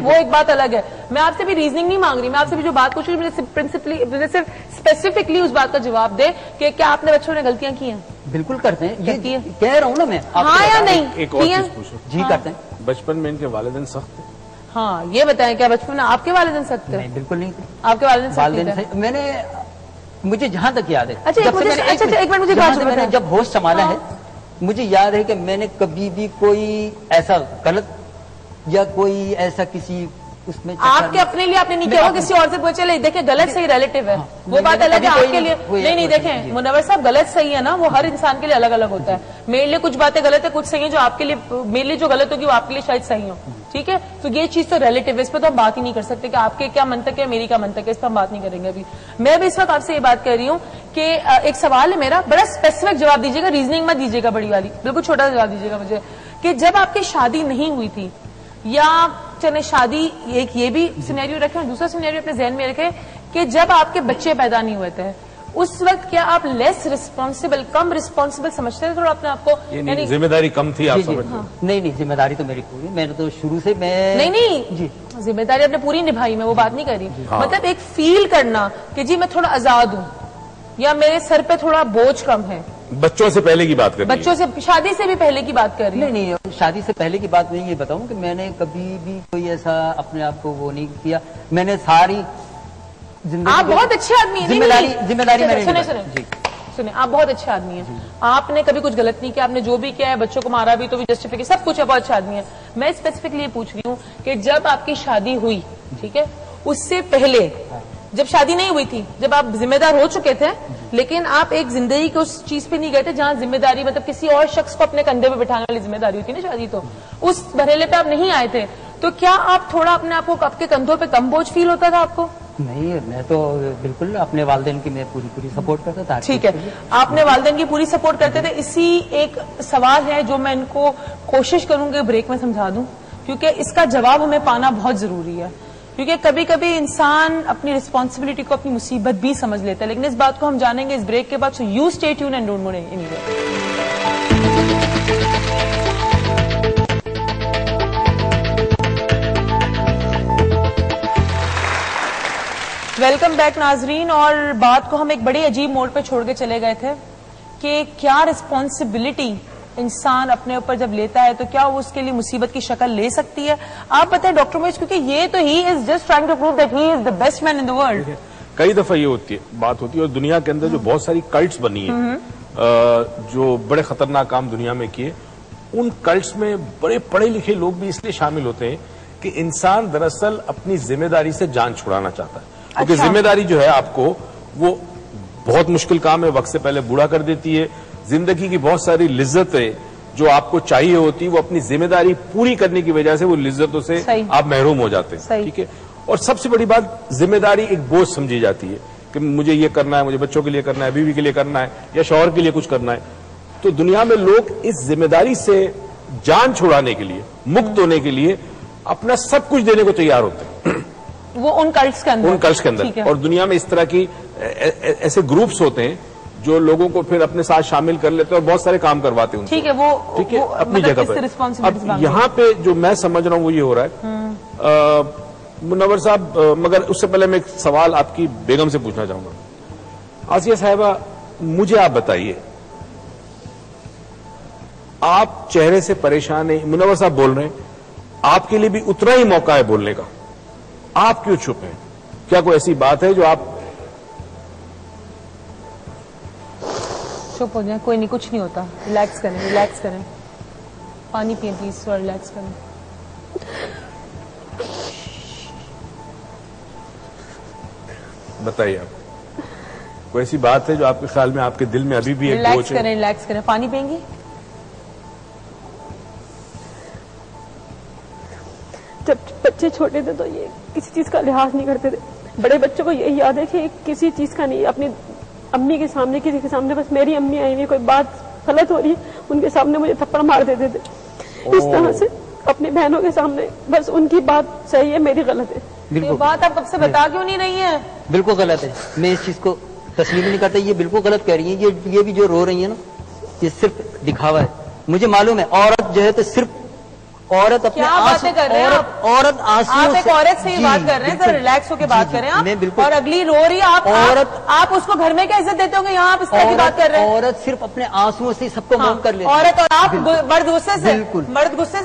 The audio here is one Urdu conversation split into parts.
وہ ایک بات الگ ہے. میں آپ سے بھی ریزننگ نہیں مانگ رہی, میں آپ سے بھی جو بات پوچھ رہی ہوں مجھے صرف اسپیسیفکلی اس بات کا جواب دے کہ کیا آپ نے بچوں نے غلطیاں کی ہیں؟ بالکل کرتے ہیں, یہ کہہ رہا ہوں نا میں. ہاں یا نہیں؟ ایک اور چیز پوچھو, جی کرتے ہیں. بچپن میں ان کے والدین سخت تھے؟ ہاں یہ بتائیں, کیا بچپن میں آپ کے والدین سخت تھے؟ بالکل نہیں تھے. آپ کے والدین تھے؟ میں نے, مجھے جہاں تک یاد ہے, اچھا ایک منٹ مجھے میں نے جب ہوش سنبھالا ہے مجھے یاد ہے کہ میں نے کبھی بھی کوئی ایسا غلط یا کوئی ایسا کسی اس میں آپ کے اپنے لیے آپ نے نہیں کیا, کسی اور سے پوچھ چلے دیکھیں غلط صحیح ریلیٹو ہے, وہ بات الگ ہے. آپ کے لیے نہیں دیکھیں منور صاحب, غلط صحیح ہے نا, وہ ہر انسان کے لیے الگ الگ ہوتا ہے. میرے لیے کچھ باتیں غلط ہے, کچھ صحیح ہے جو آپ کے لیے, میرے لیے جو غلط ہوگی وہ آپ کے لیے شاید صحیح ہو. ٹھیک ہے, تو یہ چیز تو ریلیٹو ہے, اس پہ تو ہم بات ہی نہیں کر سکتے کہ آپ کے کیا منطق ہے میری کیا منطق ہے, اس پہ ہم بات نہیں کریں گے ابھی. میں بھی اس وقت آپ سے یہ بات کر رہی ہوں کہ ایک سوال ہے میرا, بڑا اسپیسیفک جواب دیجیے گا, ریزننگ مت دیجیے گا بڑی والی, بالکل چھوٹا جواب دیجیے گا مجھے, کہ جب آپ کی شادی نہیں ہوئی تھی, یا چلے شادی, ایک یہ بھی سینیریو رکھیں اور دوسرا سینیریو اپنے ذہن میں رکھیں کہ جب آپ کے بچے پیدا نہیں ہوئے تھے, اس وقت کیا آپ لیس رسپانسبل, کم رسپانسبل سمجھتے تھے تھوڑا اپنے آپ کو؟ یعنی ذمہ داری کم تھی آپ سمجھتے؟ نہیں ذمہ داری تو میری پوری, میں نے تو شروع سے نہیں ذمہ داری آپ نے پوری نبھائی, میں وہ بات نہیں کر رہی. مطلب ایک فیل کرنا کہ جی میں تھوڑا آزاد ہوں, یا میرے سر پہ تھوڑا بوجھ کم ہے. بچوں سے پہلے کی بات کر رہی ہیں؟ بچوں سے, شادی سے بھی پہلے کی بات کر رہی ہوں. نہیں شادی سے پہلے کی بات نہیں, یہ بتاؤں کہ میں نے کبھی بھی کوئی ایسا اپنے آپ کو وہ نہیں کیا. میں نے ساری زندگی, آپ بہت اچھے آدمی ہیں, ذمہ داری میں نے, سنیں آپ بہت اچھے آدمی ہیں, آپ نے کبھی کچھ غلط نہیں کیا, آپ نے جو بھی کیا ہے, بچوں کو مارا بھی تو بھی جسٹیفیکیشن سب کچھ ہے, بہت اچھے آدمی ہیں. میں اسپیسیفکلی یہ پوچھ رہی ہوں کہ جب آپ کی شادی ہوئی, ٹھیک ہے, اس سے پہلے جب شادی نہیں ہوئی تھی, جب آپ ذمہ دار ہو چکے تھے, لیکن آپ ایک زندگی کے اس چیز پہ نہیں گئے تھے جہاں ذمہ داری, مطلب کسی اور شخص کو اپنے کندھے پہ بٹھانے والی ذمہ داری ہوتی ہے نا شادی, تو اس مرحلے پہ آپ نہیں آئے تھے, تو کیا آپ تھوڑا اپنے آپ کو آپ کے کندھوں پہ کم بوجھ فیل ہوتا تھا آپ کو؟ نہیں, میں تو بالکل اپنے والدین کی میں پوری سپورٹ کرتا تھا. ٹھیک ہے, آپ نے والدین کی پوری سپورٹ کرتے تھے. اسی ایک سوال ہے جو میں ان کو کوشش کروں گی بریک میں سمجھا دوں, کیونکہ اس کا جواب ہمیں پانا بہت ضروری ہے, کیونکہ کبھی کبھی انسان اپنی رسپانسبلٹی کو اپنی مصیبت بھی سمجھ لیتا ہے, لیکن اس بات کو ہم جانیں گے اس بریک کے بعد. So you stay tuned and don't move anywhere. Welcome back ناظرین. اور بات کو ہم ایک بڑی عجیب موڑ پہ چھوڑ کے چلے گئے تھے کہ کیا رسپانسبلٹی انسان اپنے اوپر جب لیتا ہے تو کیا وہ اس کے لیے مصیبت کی شکل لے سکتی ہے؟ آپ بتائیں ڈاکٹر مویز, کیونکہ یہ تو he is just trying to prove that he is the best man in the world. کئی دفعہ یہ ہوتی ہے بات ہوتی ہے, اور دنیا کے اندر جو بہت ساری کلٹس بنی ہیں جو بڑے خطرناک کام دنیا میں کیے, ان کلٹس میں بڑے پڑھے لکھے لوگ بھی اس لیے شامل ہوتے ہیں کہ انسان دراصل اپنی ذمہ داری سے جان چھڑانا چاہتا ہے, کیونکہ ذمہ داری جو ہے آپ کو وہ بہت مشکل کام ہے, وقت سے پہلے بوڑھا کر دیتی ہے. زندگی کی بہت ساری لذتیں جو آپ کو چاہیے ہوتی, وہ اپنی ذمہ داری پوری کرنے کی وجہ سے وہ لذتوں سے آپ محروم ہو جاتے ہیں. ٹھیک ہے, اور سب سے بڑی بات, ذمہ داری ایک بوجھ سمجھی جاتی ہے کہ مجھے یہ کرنا ہے, مجھے بچوں کے لیے کرنا ہے, بیوی کے لیے کرنا ہے, یا شوہر کے لیے کچھ کرنا ہے. تو دنیا میں لوگ اس ذمہ داری سے جان چھڑانے کے لیے, مکت ہونے کے لیے اپنا سب کچھ دینے کو تیار ہوتے ہیں, وہ ان کلٹس کے اندر. اور دنیا میں اس طرح کی ایسے گروپس ہوتے ہیں جو لوگوں کو پھر اپنے ساتھ شامل کر لیتے ہیں اور بہت سارے کام کرواتے ہیں. ٹھیک ہے, وہ اپنی جگہ پہ. اب یہاں پہ جو میں سمجھ رہا ہوں وہ یہ ہو رہا ہے منور صاحب, مگر اس سے پہلے میں ایک سوال آپ کی بیگم سے پوچھنا چاہوں گا. آسیہ صاحبہ, مجھے آپ بتائیے, آپ چہرے سے پریشان ہیں, منور صاحب بول رہے ہیں, آپ کے لیے بھی اتنا ہی موقع ہے بولنے کا, آپ کیوں چپ ہیں؟ کیا کوئی ایسی بات ہے جو آپ چپ ہو جائیں؟ کوئی نہیں, کچھ نہیں ہوتا, ریلیکس کریں, پانی پئیں پلیز, تھوڑا ریلیکس کریں. بتائیے, آپ کوئی ایسی بات ہے جو آپ کے خیال میں آپ کے دل میں ابھی بھی ایک بوجھ ہے؟ ریلیکس کریں, پانی پئیں گی؟ جب بچے چھوٹے تھے تو یہ کسی چیز کا لحاظ نہیں کرتے تھے. بڑے بچوں کو یہی یاد ہے کہ کسی چیز کا نہیں, اپنی امی کے سامنے, کسی کے سامنے, بس میری امی آئی ہوئی, کوئی بات غلط ہو رہی ہے ان کے سامنے مجھے تھپڑ مار دیتے تھے. اس طرح سے اپنی بہنوں کے سامنے بس ان کی بات صحیح ہے, میری غلط ہے. یہ بات آپ کب سے بتا کیوں نہیں رہی ہیں؟ بالکل غلط ہے, میں اس چیز کو تسلیم نہیں کرتا. یہ بالکل غلط کہہ رہی ہیں. یہ بھی جو رو رہی ہیں نا, یہ صرف دکھاوا ہے. مجھے معلوم ہے عورت جو ہے تو صرف عورت اپنے کیا باتیں کر رہے ہیں آپ؟ عورت آنسو آپ ایک عورت سے ہی بات کر رہے ہیں، ذرا ریلیکس ہو کے بات کریں آپ. اور اگلی رو رہی ہے، آپ اس کو گھر میں کیا عزت دیتے ہوں گے؟ یہاں آپ اس طرح کی بات کر رہے ہیں. عورت صرف اپنے آنسو سے سب کو معاف کر لیتی ہے. عورت اور آپ مرد غصے سے؟ بالکل. مرد غصے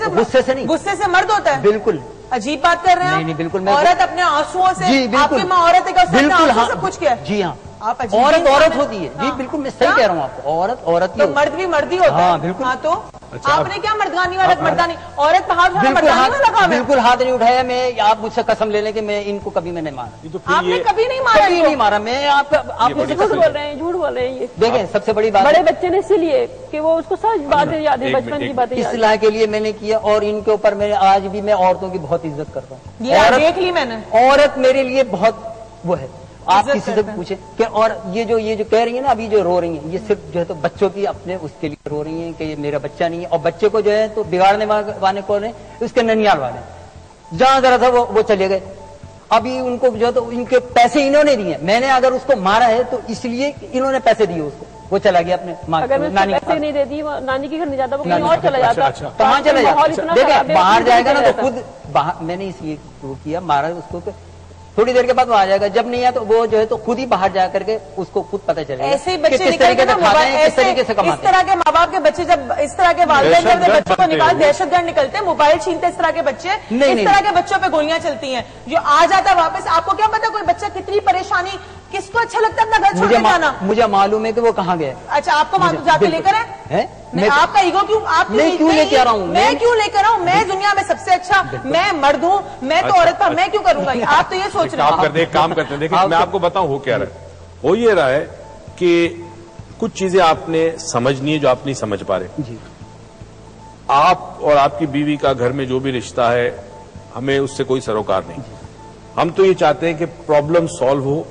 سے نہیں، غصے سے مرد ہوتا ہے؟ بالکل عجیب بات کر رہے ہیں. نہیں بالکل. عورت اپنے آنسوؤں سے، جی آپ کی ماں عورت ہے کہ اپنے آنسوؤں سے کچھ کیا؟ جی ہاں، آپ عورت ہوتی ہے. جی بالکل، میں صحیح کہہ رہا ہوں آپ کو. عورت تو مرد بھی مرد ہی ہوتا ہے. ہاں بالکل. ہاں تو آپ نے کیا مردگانی والا مردانی عورت ہاتھ مردانی والا کام ہے؟ بالکل ہاتھ نہیں اٹھایا. میں آپ مجھ سے قسم لے لیں کہ میں ان کو کبھی میں نے مارا. آپ نے کبھی نہیں مارا؟ کبھی نہیں مارا میں. آپ مجھے جھوٹ بول رہے ہیں، جھوٹ بول رہے ہیں. یہ دیکھیں سب سے بڑی بات بڑے بچے نے اسی لیے کہ وہ اس کو سچ باتیں یاد ہے، بچپن کی باتیں یاد ہے. اصلاح کے لیے میں نے کیا، اور ان کے اوپر میں آج بھی میں عورتوں کی بہت عزت کرتا ہوں. یہ دیکھ لی میں نے. عورت میرے لیے بہت وہ ہے. آپ کسی سے پوچھیں کہ اور یہ جو کہہ رہی ہیں نا ابھی جو رو رہی ہیں، یہ صرف جو ہے تو بچوں کی اپنے اس کے لیے رو رہی ہیں کہ یہ میرا بچہ نہیں ہے. اور بچے کو جو ہے تو بگاڑنے والے کون ہیں؟ اس کے ننیال والے. جہاں ذرا تھا وہ چلے گئے. ابھی ان کو جو ہے تو ان کے پیسے انہوں نے دیے. میں نے اگر اس کو مارا ہے تو اس لیے انہوں نے پیسے دیے اس کو. وہ چلا گیا اپنے اگر میں پیسے نہیں دیتی نانی کے گھر نہیں جاتا، وہ کہیں اور چلا جاتا. کہاں چلا جاتا؟ دیکھیں باہر جائے گا نا تو خود باہر. میں نے اس لیے وہ کیا، مارا اس کو. تھوڑی دیر کے بعد وہ آ جائے گا. جب نہیں آیا تو وہ جو ہے تو خود ہی باہر جا کر کے اس کو خود پتہ چلے گا. ایسے ہی بچے نکلتے ہیں، کس طریقے سے کماتے ہیں. اس طرح کے ماں باپ کے بچے جب اس طرح کے والدین جب اپنے بچوں کو نکال دہشت گرد نکلتے ہیں، موبائل چھینتے اس طرح کے بچے. اس طرح کے بچوں پہ گولیاں چلتی ہیں. جو آ جاتا ہے واپس، آپ کو کیا پتا کوئی بچہ کتنی پریشانی، کس کو اچھا لگتا ہے اپنا گھر چھوڑ کے جانا؟ مجھے معلوم ہے کہ وہ کہاں گیا. اچھا آپ کو جا کے لے کر آئے؟ آپ کا ایگو کیوں؟ آپ کیوں لے کے آ رہا ہوں؟ میں کیوں لے کر آؤں؟ میں دنیا میں سب سے اچھا میں مرد ہوں، میں تو عورت پر میں کیوں کروں گا؟ آپ تو یہ سوچ رہے ہیں. کام کرتے ہیں. دیکھیں میں آپ کو بتاؤں ہو کیا رہا ہے. ہو یہ رہا ہے کہ کچھ چیزیں آپ نے سمجھنی ہے جو آپ نہیں سمجھ پا رہے. آپ اور آپ کی بیوی کا گھر میں جو بھی رشتہ ہے، ہمیں اس سے کوئی سروکار نہیں. ہم تو یہ چاہتے ہیں کہ پرابلم سالو ہو،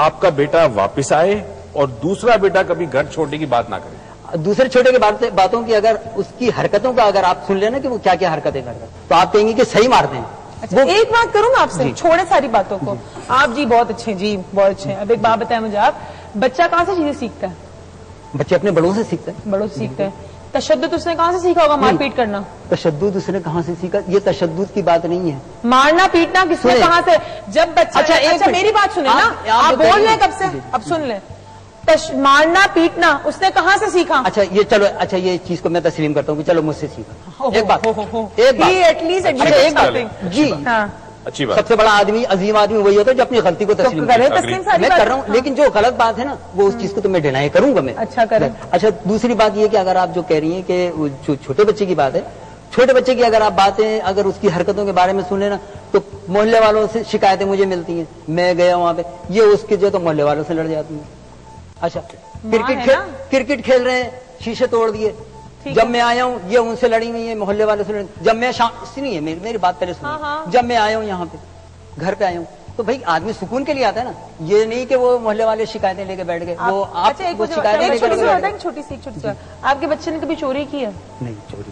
آپ کا بیٹا واپس آئے اور دوسرا بیٹا کبھی گھر چھوڑنے کی بات نہ کرے. دوسرے چھوٹے کے باتوں کی اگر اس کی حرکتوں کا اگر آپ سن لینا کہ وہ کیا کیا حرکتیں کرتا ہے تو آپ کہیں گے کہ صحیح مارتے ہیں. وہ ایک بات کروں گا آپ سے، چھوڑے ساری باتوں کو. آپ جی بہت اچھے، جی بہت اچھے. اب ایک بات بتائیں مجھے، آپ بچہ کہاں سے چیزیں سیکھتا ہے؟ بچے اپنے بڑوں سے سیکھتے ہیں. بڑوں سے سیکھتے ہیں. تشدد اس نے کہاں سے سیکھا ہوگا؟ مار پیٹ کرنا. تشدد اس نے کہاں سے سیکھا؟ یہ تشدد کی بات نہیں ہے. مارنا پیٹنا کس نے کہاں سے؟ جب بچہ اچھا میری بات سنیں نا، آپ بول رہے ہیں کب سے، اب سن لیں. مارنا پیٹنا اس نے کہاں سے سیکھا؟ اچھا یہ چلو، اچھا یہ چیز کو میں تسلیم کرتا ہوں کہ چلو مجھ سے سیکھا. ایک بات جی اچھی بات. سب سے بڑا آدمی، عظیم آدمی وہی ہوتا ہے جو اپنی غلطی کو تسلیم میں کر رہا ہوں. لیکن جو غلط بات ہے نا وہ اس چیز کو تو میں ڈینائی کروں گا. میں اچھا کریں. اچھا دوسری بات یہ کہ اگر آپ جو کہہ رہی ہیں کہ چھوٹے بچے کی بات ہے، چھوٹے بچے کی اگر آپ باتیں اگر اس کی حرکتوں کے بارے میں سنیں نا تو محلے والوں سے شکایتیں مجھے ملتی ہیں. میں گیا وہاں پہ، یہ اس کے جو تو محلے والوں سے لڑ جاتی ہیں. اچھا کرکٹ کھیل رہے ہیں، شیشے توڑ دیے. جب میں آیا ہوں یہ ان سے لڑی ہوئی ہے، محلے والوں سے لڑی. جب میں سنیے میری بات پہلے سنیے. جب میں آیا ہوں یہاں پہ گھر پہ آیا ہوں تو بھائی آدمی سکون کے لیے آتا ہے نا. یہ نہیں کہ وہ محلے والے شکایتیں لے کے بیٹھ گئے. وہ آپ چھوٹی سی آپ کے بچے نے کبھی چوری کی ہے؟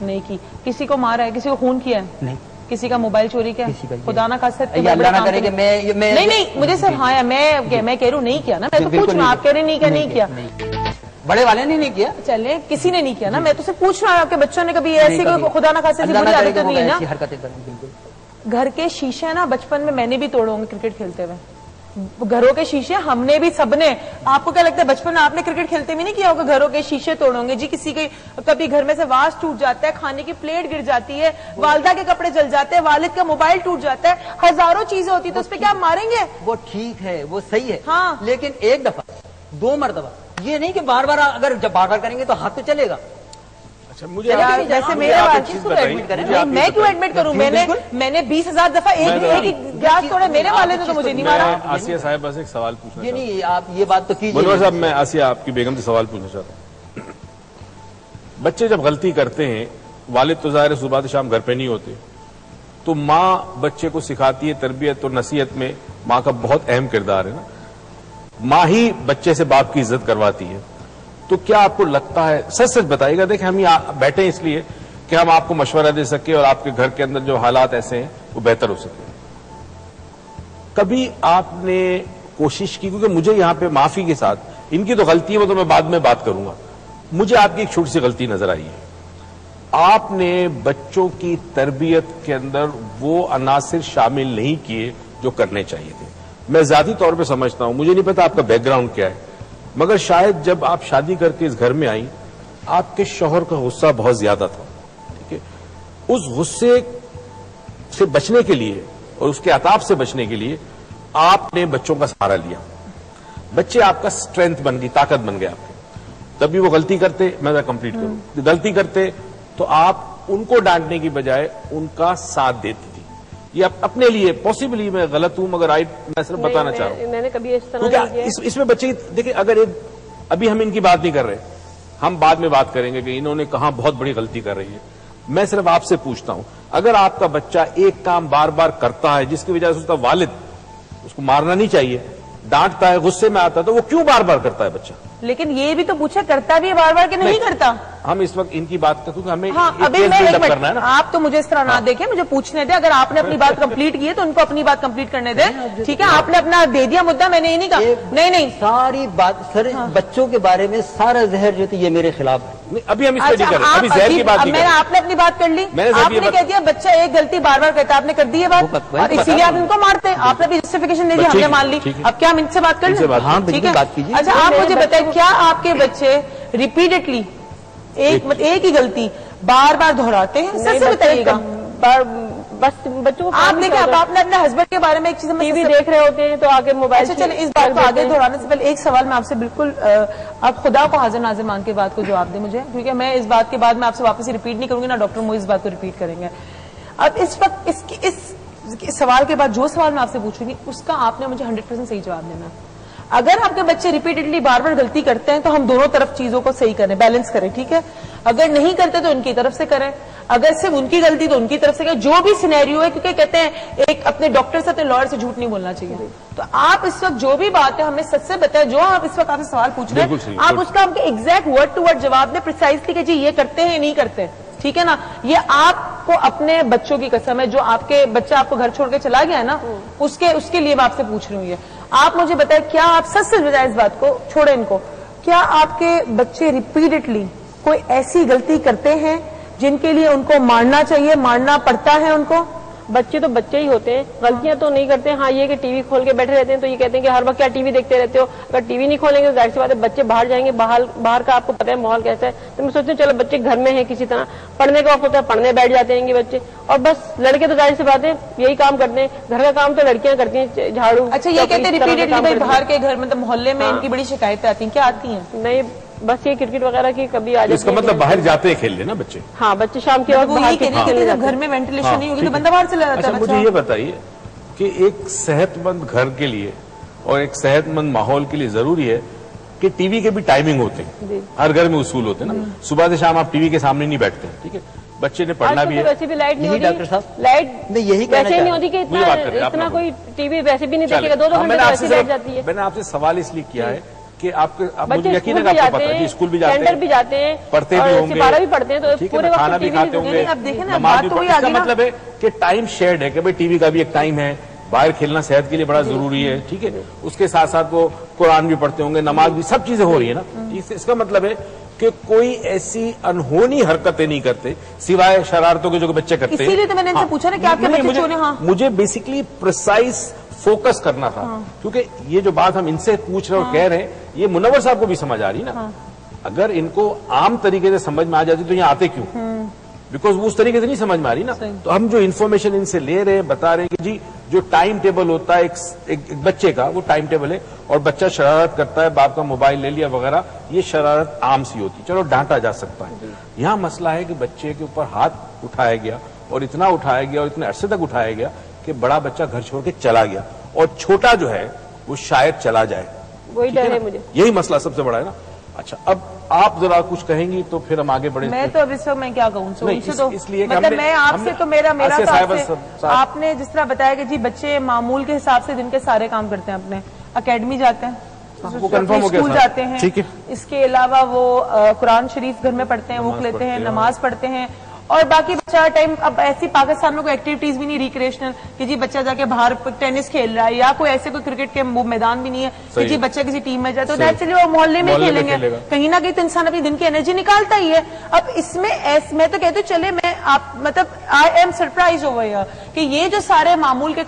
نہیں کی. کسی کو مارا ہے؟ کسی کو خون کیا ہے؟ نہیں. کسی کا موبائل چوری کیا؟ خدا نہ خاصہ نہیں مجھے صرف ہاں میں کہہ رہا ہوں نہیں کیا نا. میں تو پوچھ رہا ہوں، آپ کہہ رہے نہیں کیا؟ نہیں کیا. بڑے والے نے نہیں کیا. چلے کسی نے نہیں کیا نا. میں تو صرف پوچھ رہا ہوں آپ کے بچوں نے کبھی ایسی خدا نہ خاصہ بری عادتیں نہیں ہے نا. گھر کے شیشے نا بچپن میں نے بھی توڑے ہوں گے کرکٹ کھیلتے ہوئے. گھروں کے شیشے ہم نے بھی، سب نے. آپ کو کیا لگتا ہے بچپن میں آپ نے کرکٹ کھیلتے بھی نہیں کیا ہوگا؟ گھروں کے شیشے توڑوں گے جی. کسی کے کبھی گھر میں سے واز ٹوٹ جاتا ہے، کھانے کی پلیٹ گر جاتی ہے، والدہ کے کپڑے جل جاتے ہیں، والد کا موبائل ٹوٹ جاتا ہے، ہزاروں چیزیں ہوتی تو اس پہ کیا آپ ماریں گے؟ وہ ٹھیک ہے، وہ صحیح ہے. ہاں لیکن ایک دفعہ 2 مرتبہ یہ نہیں کہ بار بار اگر جب بار بار کریں گے تو ہاتھ تو چلے گا. جیسے میرے میں کیوں ایڈمٹ کروں؟ میں نے 20,000 دفعہ ایک گلاس توڑے، میرے والے نے تو مجھے نہیں مارا. آسیہ صاحبہ سے ایک سوال پوچھنا یہ نہیں آپ یہ بات تو کیجیے. منور صاحب میں آسیہ آپ کی بیگم سے سوال پوچھنا چاہتا ہوں. بچے جب غلطی کرتے ہیں، والد تو ظاہر صبح شام گھر پہ نہیں ہوتے، تو ماں بچے کو سکھاتی ہے. تربیت اور نصیحت میں ماں کا بہت اہم کردار ہے نا. ماں ہی بچے سے باپ کی عزت کرواتی ہے. تو کیا آپ کو لگتا ہے، سچ سچ بتائیے گا، دیکھیں ہم یہاں بیٹھے ہیں اس لیے کہ ہم آپ کو مشورہ دے سکیں اور آپ کے گھر کے اندر جو حالات ایسے ہیں وہ بہتر ہو سکے. کبھی آپ نے کوشش کی، کیونکہ مجھے یہاں پہ معافی کے ساتھ ان کی تو غلطی ہے وہ تو میں بعد میں بات کروں گا، مجھے آپ کی ایک چھوٹی سی غلطی نظر آئی ہے. آپ نے بچوں کی تربیت کے اندر وہ عناصر شامل نہیں کیے جو کرنے چاہیے تھے. میں ذاتی طور پہ سمجھتا ہوں, مجھے نہیں پتا آپ کا بیک گراؤنڈ کیا ہے, مگر شاید جب آپ شادی کر کے اس گھر میں آئیں آپ کے شوہر کا غصہ بہت زیادہ تھا. ٹھیک ہے, اس غصے سے بچنے کے لیے اور اس کے عتاب سے بچنے کے لیے آپ نے بچوں کا سہارا لیا. بچے آپ کا اسٹرینتھ بن گئی, طاقت بن گئے آپ کے. تب بھی وہ غلطی کرتے, میں کمپلیٹ کروں, غلطی کرتے تو آپ ان کو ڈانٹنے کی بجائے ان کا ساتھ دیتی تھی. یہ اپنے لیے پاسبلی میں غلط ہوں مگر میں صرف بتانا چاہ رہا ہوں. میں نے کبھی اس طرح نہیں کیا. اس میں بچے دیکھیں, اگر ابھی ہم ان کی بات نہیں کر رہے, ہم بعد میں بات کریں گے کہ انہوں نے کہاں بہت بڑی غلطی کر رہی ہے. میں صرف آپ سے پوچھتا ہوں, اگر آپ کا بچہ ایک کام بار بار کرتا ہے جس کی وجہ سے اس کا والد اس کو مارنا نہیں چاہیے, ڈانٹتا ہے, غصے میں آتا ہے, تو وہ کیوں بار بار کرتا ہے بچہ؟ لیکن یہ بھی تو پوچھا کرتا بھی ہے بار بار کہ نہیں کرتا. ہم اس وقت ان کی بات کرتے ہیں, ہمیں کرنا ہے نا. آپ تو مجھے اس طرح نہ دیکھیں, مجھے پوچھنے دیں. اگر آپ نے اپنی بات کمپلیٹ کی ہے تو ان کو اپنی بات کمپلیٹ کرنے دیں. ٹھیک ہے, آپ نے اپنا دے دیا مدعا, میں نے یہ نہیں کہا. نہیں ساری بات سر, بچوں کے بارے میں سارا زہر جو تھی یہ میرے خلاف ہے. ابھی ہم اس پہ نہیں کر رہے, ابھی زہر کی بات نہیں کر رہے. آپ نے اپنی بات کر لی, آپ نے کہہ دیا بچہ ایک غلطی بار بار کرتا, آپ نے کر دی ہے بات, اور اسی لیے آپ ان کو مارتے ہیں. آپ نے بھی جسٹیفیکیشن دے دی, ہم نے مان لی. اب کیا ہم ان سے بات کر لیں؟ ٹھیک ہے. اچھا آپ مجھے بتائیں, کیا آپ کے بچے ریپیٹڈلی ایک ہی غلطی بار بار دہراتے ہیں؟ سچ سے بتائیے گا. بس بچوں کو آپ دیکھیں, آپ نے اپنے ہسبینڈ کے بارے میں ایک چیز ٹی وی دیکھ رہے ہوتے ہیں تو آگے موبائل. چلیں اس بات کو آگے دہرانے سے پہلے ایک سوال میں آپ سے بالکل, آپ خدا کو حاضر ناظر مان کے بات کو جواب دیں مجھے, کیونکہ میں اس بات کے بعد میں آپ سے واپس ریپیٹ نہیں کروں گی, نہ ڈاکٹر موئی اس بات کو ریپیٹ کریں گے. اب اس وقت اس سوال کے بعد جو سوال میں آپ سے پوچھوں گی اس کا آپ نے مجھے 100% صحیح جواب دینا. اگر آپ کے بچے ریپیٹڈلی بار بار غلطی کرتے ہیں تو ہم دونوں طرف چیزوں کو صحیح کریں, بیلنس کریں. ٹھیک ہے, اگر نہیں کرتے تو ان کی طرف سے کریں, اگر صرف ان کی غلطی تو ان کی طرف سے کریں, جو بھی سینیریو ہے. کیونکہ کہتے ہیں ایک اپنے ڈاکٹر سے, اپنے لائر سے جھوٹ نہیں بولنا چاہیے. تو آپ اس وقت جو بھی بات ہے ہمیں سچ سے بتائیں. جو آپ اس وقت آپ سے سوال پوچھ رہے ہیں آپ اس کا ہم ایگزیکٹ ورڈ ٹو ورڈ جواب دیں, پریسائزلی کہ جی یہ کرتے ہیں یا نہیں کرتے. ٹھیک ہے نا, یہ آپ کو اپنے بچوں کی قسم ہے, جو آپ کے بچہ آپ کو گھر چھوڑ کے چلا گیا ہے نا, اس کے لیے میں آپ سے پوچھ رہی ہوں. یہ آپ مجھے بتائیں, کیا آپ سچ سے بتائیں اس بات کو, چھوڑیں ان کو, کیا آپ کے بچے ریپیٹڈلی کوئی ایسی غلطی کرتے ہیں جن کے لیے ان کو مارنا چاہیے, مارنا پڑتا ہے ان کو؟ بچے تو بچے ہی ہوتے ہیں, غلطیاں تو نہیں کرتے. ہاں یہ کہ ٹی وی کھول کے بیٹھے رہتے ہیں تو یہ کہتے ہیں کہ ہر وقت کیا ٹی وی دیکھتے رہتے ہو. اگر ٹی وی نہیں کھولیں گے تو ظاہر سی بات ہے بچے باہر جائیں گے, باہر کا آپ کو پتہ ہے ماحول کیسا ہے. تو میں سوچتی ہوں چلو بچے گھر میں ہیں کسی طرح, پڑھنے کا وقت ہوتا ہے پڑھنے بیٹھ جاتے ہیں بچے, اور بس لڑکے تو ظاہر سی بات ہے یہی کام کرتے ہیں. گھر کا کام تو لڑکیاں کرتی ہیں, جھاڑو. اچھا یہ کہتے ہیں ریپیٹڈلی باہر کے گھر مطلب محلے میں ان کی بڑی شکایتیں آتی ہیں, کیا آتی ہیں؟ نہیں بس یہ کرکٹ وغیرہ کی کبھی آ جاتی ہے. اس کا مطلب باہر جاتے ہیں کھیلنے نا بچے. ہاں بچے شام کے وقت گھر میں وینٹیلیشن نہیں ہوگی تو بندہ باہر چلا جاتا ہے. مجھے یہ بتائیے کہ ایک صحت مند گھر کے لیے اور ایک صحت مند ماحول کے لیے ضروری ہے کہ ٹی وی کے بھی ٹائمنگ ہوتے ہیں, ہر گھر میں اصول ہوتے ہیں نا. صبح سے شام آپ ٹی وی کے سامنے نہیں بیٹھتے. ٹھیک ہے, بچے نے پڑھنا بھی ہے. ویسے بھی لائٹ نہیں ہوتی ڈاکٹر صاحب, لائٹ میں یہی ویسے نہیں ہوتی کہ اتنا کوئی ٹی وی ویسے بھی نہیں دیکھے گا, 2 گھنٹے ویسے بیٹھ جاتی ہے. میں نے آپ سے سوال اس لیے کیا ہے کہ آپ مجھے یقین ہے کہ آپ کو پتا ہے اسکول بھی جاتے ہیں, پڑھتے بھی ہوں گے, سپارہ بھی پڑھتے ہیں, تو پورے وقت کھانا بھی کھاتے ہوں گے, نماز بھی پڑھتے ہیں. اس کا مطلب ہے کہ ٹائم شیئرڈ ہے کہ بھائی ٹی وی کا بھی ایک ٹائم ہے, باہر کھیلنا صحت کے لیے بڑا ضروری ہے. ٹھیک ہے, اس کے ساتھ ساتھ وہ قرآن بھی پڑھتے ہوں گے, نماز بھی, سب چیزیں ہو رہی ہیں نا. اس کا مطلب ہے کہ کوئی ایسی انہونی حرکتیں نہیں کرتے سوائے شرارتوں کے جو بچے کرتے ہیں. اسی لیے تو میں نے ان سے پوچھا نا کہ آپ کے بچے چھوڑے. مجھے بیسکلی پریسائز فوکس کرنا تھا, کیونکہ یہ جو بات ہم ان سے پوچھ رہے اور کہہ رہے ہیں یہ منور صاحب کو بھی سمجھ آ رہی نا. اگر ان کو عام طریقے سے سمجھ میں آ جاتی تو یہاں آتے کیوں؟ بیکاز وہ اس طریقے سے نہیں سمجھ میں آ رہی نا. تو ہم جو انفارمیشن ان سے لے رہے ہیں, بتا رہے ہیں کہ جی جو ٹائم ٹیبل ہوتا ہے ایک بچے کا, وہ ٹائم ٹیبل ہے, اور بچہ شرارت کرتا ہے, باپ کا موبائل لے لیا وغیرہ, یہ شرارت عام سی ہوتی ہے, چلو ڈانٹا جا سکتا ہے. یہاں مسئلہ ہے کہ بچے کے اوپر ہاتھ اٹھایا گیا, اور اتنا اٹھایا گیا اور اتنے عرصے تک اٹھایا گیا کہ بڑا بچہ گھر چھوڑ کے چلا گیا, اور چھوٹا جو ہے وہ شاید چلا جائے. وہی ڈر ہے مجھے, یہی مسئلہ سب سے بڑا ہے نا. اچھا, اب آپ ذرا کچھ کہیں گی تو پھر ہم آگے بڑھیں. میں تو اب اس وقت میں کیا کہوں, اس لیے مطلب میں آپ سے تو میرا تو آپ نے جس طرح بتایا کہ جی بچے معمول کے حساب سے دن کے سارے کام کرتے ہیں, اپنے اکیڈمی جاتے ہیں, اسکول جاتے ہیں, اس کے علاوہ وہ قرآن شریف گھر میں پڑھتے ہیں, بک لیتے ہیں, نماز پڑھتے ہیں, اور باقی بچہ ٹائم اب ایسی پاکستان میں کوئی ایکٹیویٹیز بھی نہیں ریکریشنل کہ جی بچہ جا کے باہر ٹینس کھیل رہا ہے یا کوئی ایسے کوئی کرکٹ کے میدان بھی نہیں ہے کہ جی بچہ کسی ٹیم میں جائے تو نیچرلی وہ محلے میں کھیلیں گے, کہیں نہ کہیں تو انسان اپنی دن کی انرجی نکالتا ہی ہے. اب اس میں میں تو کہتی ہوں چلے میں آپ مطلب I am surprise over here کہ یہ جو سارے معمول کے